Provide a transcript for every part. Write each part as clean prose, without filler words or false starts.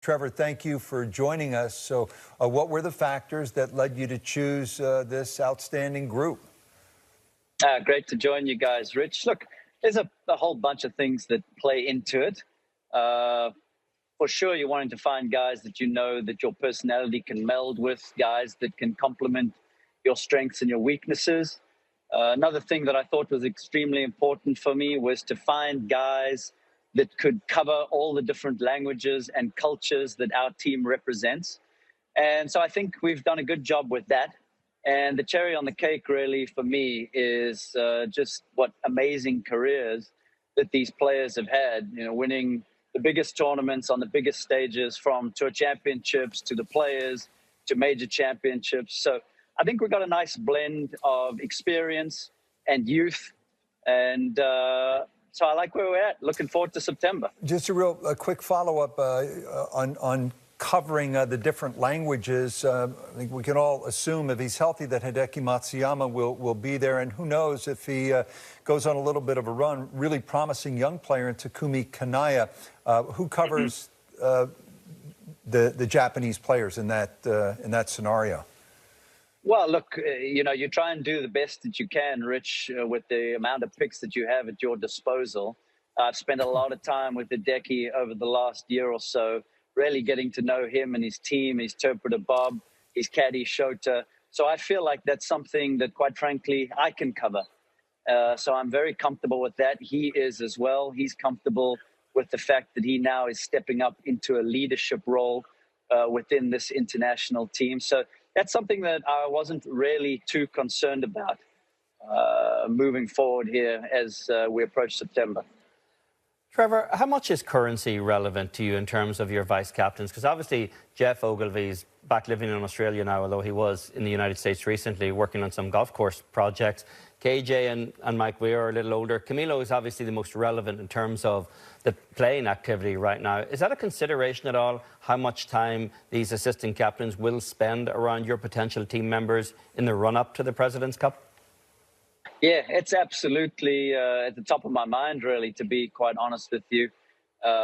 Trevor, thank you for joining us. So what were the factors that led you to choose this outstanding group? Great to join you guys, Rich. Look, there's a whole bunch of things that play into it. For sure, you're wanting to find guys that you know that your personality can meld with, guys that can complement your strengths and your weaknesses. Another thing that I thought was extremely important for me was to find guys that could cover all the different languages and cultures that our team represents. And so I think we've done a good job with that. And the cherry on the cake, really, for me, is just what amazing careers that these players have had, winning the biggest tournaments on the biggest stages, from tour championships to the players to major championships. So I think we've got a nice blend of experience and youth. And so I like where we're at. Looking forward to September. Just a quick follow-up on covering the different languages. I think we can all assume if he's healthy that Hideki Matsuyama will be there. And who knows if he goes on a little bit of a run, really promising young player in Takumi Kanaya, who covers the Japanese players in that scenario. Well, look, you try and do the best that you can, Rich, with the amount of picks that you have at your disposal. I've spent a lot of time with Hideki over the last year or so, really getting to know him and his team, his interpreter Bob, his caddy Shota. So I feel like that's something that, quite frankly, I can cover. So I'm very comfortable with that. He is as well. He's comfortable with the fact that he now is stepping up into a leadership role within this international team. So that's something that I wasn't really too concerned about moving forward here as we approach September. Trevor, how much is currency relevant to you in terms of your vice captains? Because obviously Geoff Ogilvy's back living in Australia now, although he was in the United States recently working on some golf course projects. KJ and Mike Weir are a little older. Camilo is obviously the most relevant in terms of the playing activity right now. Is that a consideration at all, how much time these assistant captains will spend around your potential team members in the run-up to the President's Cup? Yeah, it's absolutely at the top of my mind, really, to be quite honest with you.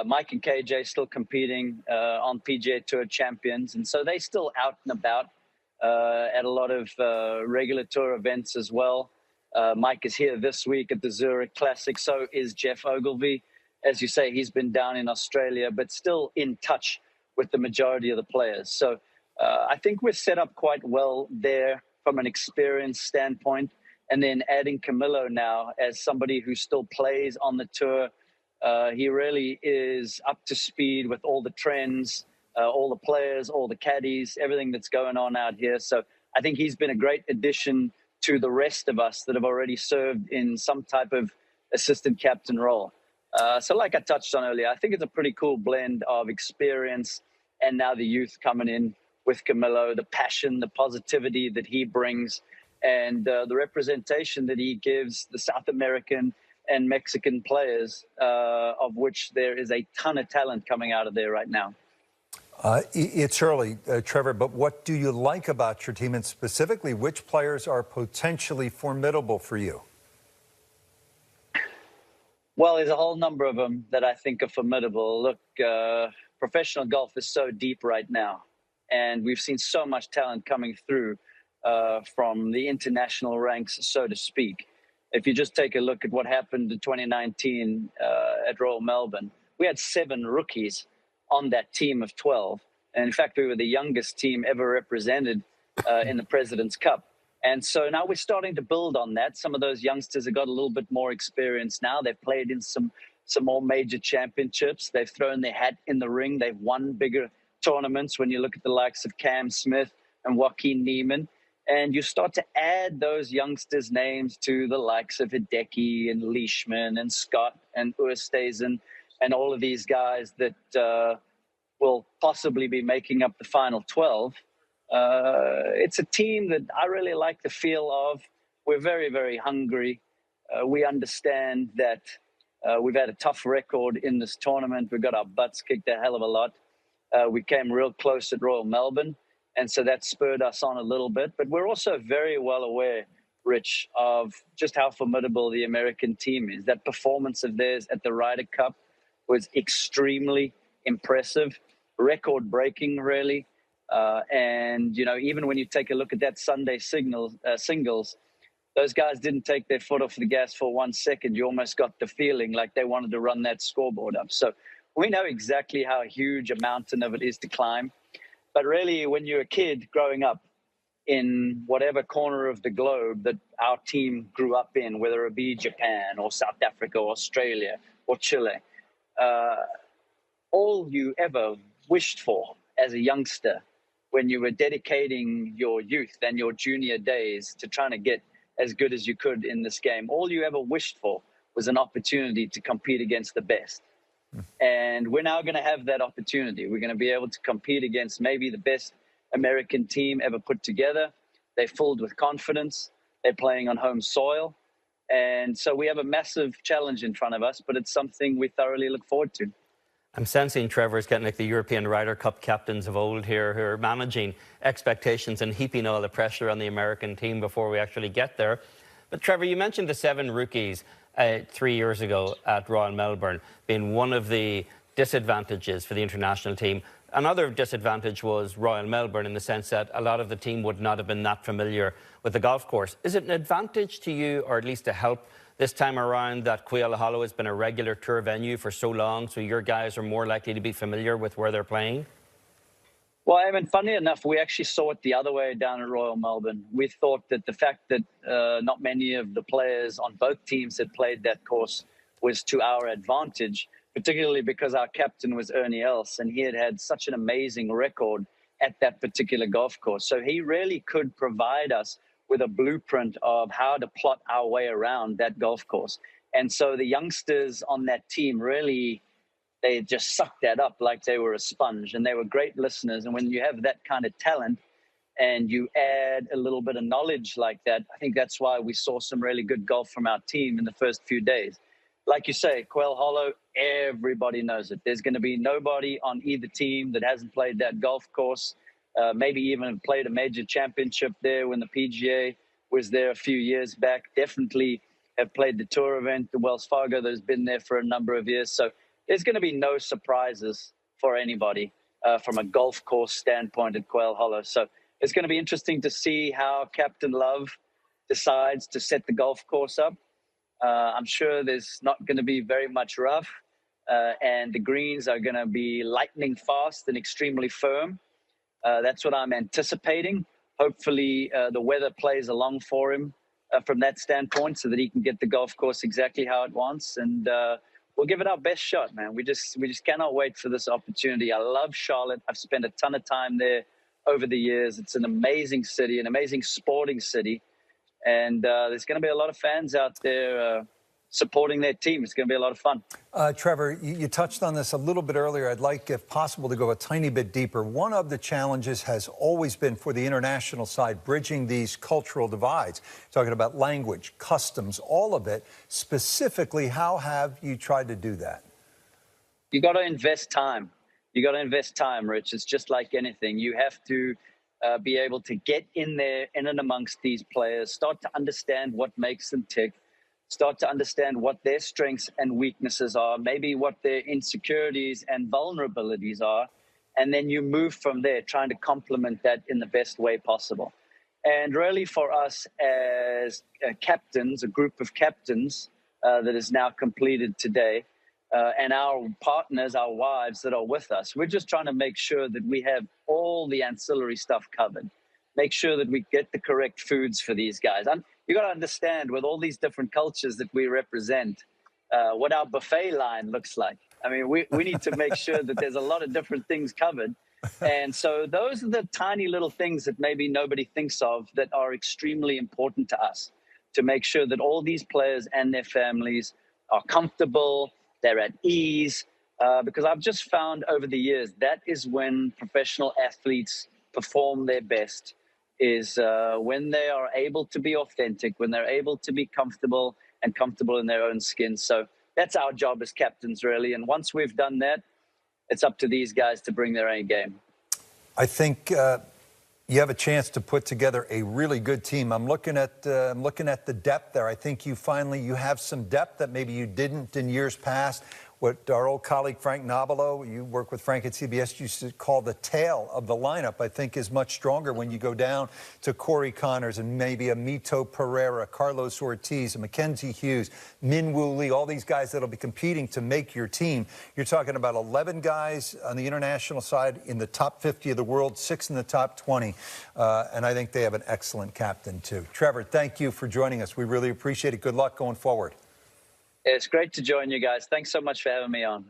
Mike and KJ still competing on PGA Tour champions, and so they still out and about at a lot of regular tour events as well. Mike is here this week at the Zurich Classic, so is Geoff Ogilvy. As you say, he's been down in Australia, but still in touch with the majority of the players. So I think we're set up quite well there from an experience standpoint. And then adding Camilo now as somebody who still plays on the tour, he really is up to speed with all the trends, all the players, all the caddies, everything that's going on out here. So I think he's been a great addition to the rest of us that have already served in some type of assistant captain role. So like I touched on earlier, I think it's a pretty cool blend of experience and now the youth coming in with Camilo, the passion, the positivity that he brings, and the representation that he gives the South American and Mexican players, of which there is a ton of talent coming out of there right now. It's early, Trevor, but what do you like about your team, and specifically which players are potentially formidable for you? Well, there's a whole number of them that I think are formidable. Look, professional golf is so deep right now, and we've seen so much talent coming through from the international ranks, so to speak. If you just take a look at what happened in 2019 at Royal Melbourne, we had 7 rookies on that team of 12. And in fact, we were the youngest team ever represented in the President's Cup. And so now we're starting to build on that. Some of those youngsters have got a little bit more experience now. They've played in some more major championships. They've thrown their hat in the ring. They've won bigger tournaments when you look at the likes of Cam Smith and Joaquin Niemann. And you start to add those youngsters' names to the likes of Hideki and Leishman and Scott and Oosthuizen and all of these guys that will possibly be making up the final 12. It's a team that I really like the feel of. We're very, very hungry. We understand that we've had a tough record in this tournament. We got our butts kicked a hell of a lot. We came real close at Royal Melbourne, and so that spurred us on a little bit. But we're also very well aware, Rich, of just how formidable the American team is. That performance of theirs at the Ryder Cup was extremely impressive. record-breaking, really. And, you know, even when you take a look at that Sunday singles, those guys didn't take their foot off the gas for 1 second. You almost got the feeling like they wanted to run that scoreboard up. So we know exactly how huge a mountain of it is to climb. But really, when you're a kid growing up in whatever corner of the globe that our team grew up in, whether it be Japan or South Africa or Australia or Chile, all you ever wished for as a youngster when you were dedicating your youth and your junior days to trying to get as good as you could in this game, all you ever wished for was an opportunity to compete against the best. And we're now going to have that opportunity. We're going to be able to compete against maybe the best American team ever put together. They're filled with confidence. They're playing on home soil. And so we have a massive challenge in front of us, but it's something we thoroughly look forward to. I'm sensing Trevor's getting like the European Ryder Cup captains of old here who are managing expectations and heaping all the pressure on the American team before we actually get there. But Trevor, you mentioned the 7 rookies 3 years ago at Royal Melbourne being one of the disadvantages for the international team. Another disadvantage was Royal Melbourne in the sense that a lot of the team would not have been that familiar with the golf course. Is it an advantage to you, or at least a help this time around, that Quail Hollow has been a regular tour venue for so long, so your guys are more likely to be familiar with where they're playing? Well, I mean, funny enough, we actually saw it the other way down at Royal Melbourne. We thought that the fact that not many of the players on both teams had played that course was to our advantage, particularly because our captain was Ernie Els, and he had had such an amazing record at that particular golf course. So he really could provide us with a blueprint of how to plot our way around that golf course. And so the youngsters on that team really, they just sucked that up like they were a sponge, and they were great listeners. And when you have that kind of talent and you add a little bit of knowledge like that, I think that's why we saw some really good golf from our team in the first few days. Like you say, Quail Hollow, everybody knows it. There's going to be nobody on either team that hasn't played that golf course, maybe even played a major championship there when the PGA was there a few years back. Definitely have played the tour event, the Wells Fargo, that's been there for a number of years. So there's going to be no surprises for anybody from a golf course standpoint at Quail Hollow. So it's going to be interesting to see how Captain Love decides to set the golf course up. I'm sure there's not going to be very much rough, and the greens are going to be lightning fast and extremely firm. That's what I'm anticipating. Hopefully the weather plays along for him from that standpoint so that he can get the golf course exactly how it wants. And we'll give it our best shot, man. We just cannot wait for this opportunity. I love Charlotte. I've spent a ton of time there over the years. It's an amazing city, an amazing sporting city. And there's going to be a lot of fans out there supporting their team. It's going to be a lot of fun. Trevor, you touched on this a little bit earlier. I'd like, if possible, to go a tiny bit deeper. One of the challenges has always been for the international side, bridging these cultural divides. Talking about language, customs, all of it. Specifically, how have you tried to do that? You got to invest time. You got to invest time, Rich. It's just like anything. You have to be able to get in there, in and amongst these players, start to understand what makes them tick, start to understand what their strengths and weaknesses are, maybe what their insecurities and vulnerabilities are, and then you move from there, trying to complement that in the best way possible. And really for us as captains, a group of captains that is now completed today, and our partners, our wives that are with us, we're just trying to make sure that we have all the ancillary stuff covered. Make sure that we get the correct foods for these guys. And you got to understand, with all these different cultures that we represent, what our buffet line looks like. I mean, we need to make sure that there's a lot of different things covered. And so those are the tiny little things that maybe nobody thinks of that are extremely important to us, to make sure that all these players and their families are comfortable, they're at ease, because I've just found over the years that is when professional athletes perform their best, is when they are able to be authentic, when they're able to be comfortable and comfortable in their own skin. So that's our job as captains, really. And once we've done that, it's up to these guys to bring their own game. I think you have a chance to put together a really good team. I'm looking at the depth there. I think you have some depth that maybe you didn't in years past. what our old colleague Frank Nobilo, you work with Frank at CBS, used to call the tail of the lineup, I think is much stronger when you go down to Corey Connors and maybe a Mito Pereira, Carlos Ortiz, a Mackenzie Hughes, Min Woo Lee, all these guys that'll be competing to make your team. You're talking about 11 guys on the international side in the top 50 of the world, 6 in the top 20. And I think they have an excellent captain, too. Trevor, thank you for joining us. We really appreciate it. Good luck going forward. It's great to join you guys. Thanks so much for having me on.